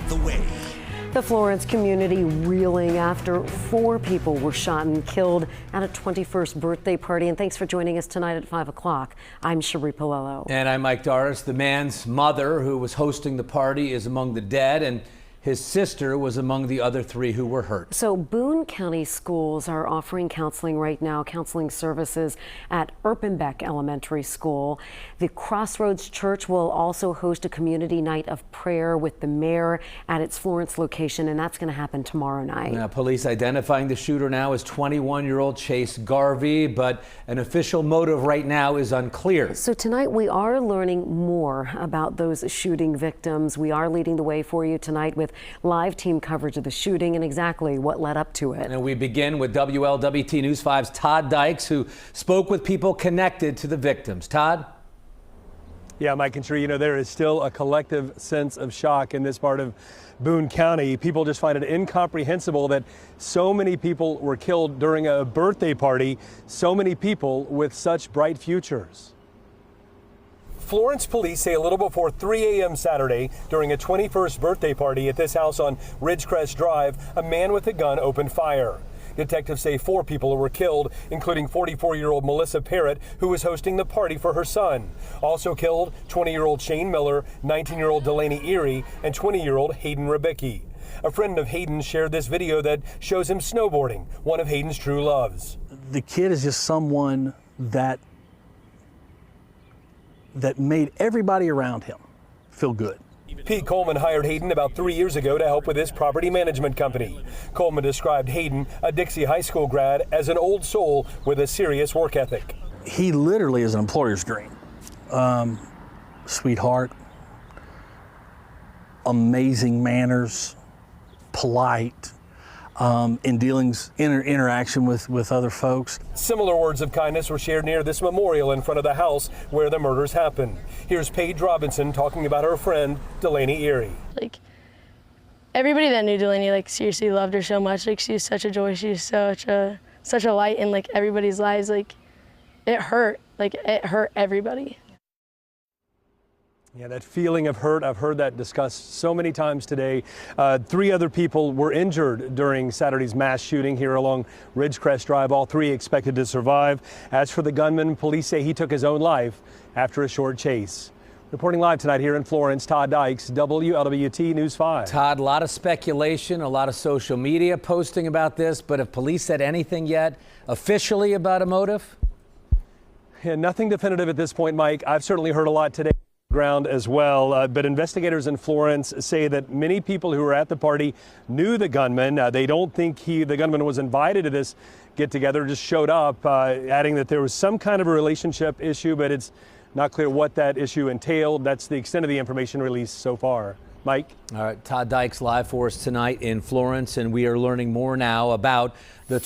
the way. The Florence community reeling after 4 people were shot and killed at a 21st birthday party. And thanks for joining us tonight at 5 o'clock. I'm Cherie Polello. And I'm Mike Doris. The man's mother, who was hosting the party, is among the dead, and his sister was among the other 3 who were hurt. So Boone County schools are offering counseling right now, counseling services at Erpenbeck Elementary School. The Crossroads Church will also host a community night of prayer with the mayor at its Florence location, and that's going to happen tomorrow night. Now, police identifying the shooter now as 21-year-old Chase Garvey, but an official motive right now is unclear. So tonight we are learning more about those shooting victims. We are leading the way for you tonight with live team coverage of the shooting and exactly what led up to it. And we begin with WLWT News 5's Todd Dykes, who spoke with people connected to the victims. Todd? Yeah, Mike and Cherie, you know, there is still a collective sense of shock in this part of Boone County. People just find it incomprehensible that so many people were killed during a birthday party, so many people with such bright futures. Florence police say a little before 3 a.m. Saturday, during a 21st birthday party at this house on Ridgecrest Drive, a man with a gun opened fire. Detectives say 4 people were killed, including 44-year-old Melissa Parrott, who was hosting the party for her son. Also killed, 20-year-old Shane Miller, 19-year-old Delaney Erie, and 20-year-old Hayden Rebicki. A friend of Hayden shared this video that shows him snowboarding, one of Hayden's true loves. The kid is just someone that made everybody around him feel good. Pete Coleman hired Hayden about 3 years ago to help with his property management company. Coleman described Hayden, a Dixie High School grad, as an old soul with a serious work ethic. He literally is an employer's dream. Sweetheart, amazing manners, polite, in dealings, interaction with other folks. Similar words of kindness were shared near this memorial in front of the house where the murders happened. Here's Paige Robinson talking about her friend, Delaney Erie. Like, everybody that knew Delaney, like, seriously loved her so much. Like, she's such a joy. She's such a light in, like, everybody's lives. Like, it hurt. Like, it hurt everybody. Yeah, that feeling of hurt, I've heard that discussed so many times today. 3 other people were injured during Saturday's mass shooting here along Ridgecrest Drive. All 3 expected to survive. As for the gunman, police say he took his own life after a short chase. Reporting live tonight here in Florence, Todd Dykes, WLWT News 5. Todd, a lot of speculation, a lot of social media posting about this, but have police said anything yet officially about a motive? Yeah, nothing definitive at this point, Mike. I've certainly heard a lot today ground as well, but investigators in Florence say that many people who were at the party knew the gunman. They don't think the gunman was invited to this get-together, just showed up, adding that there was some kind of a relationship issue, but it's not clear what that issue entailed. That's the extent of the information released so far. Mike? All right, Todd Dykes live for us tonight in Florence, and we are learning more now about the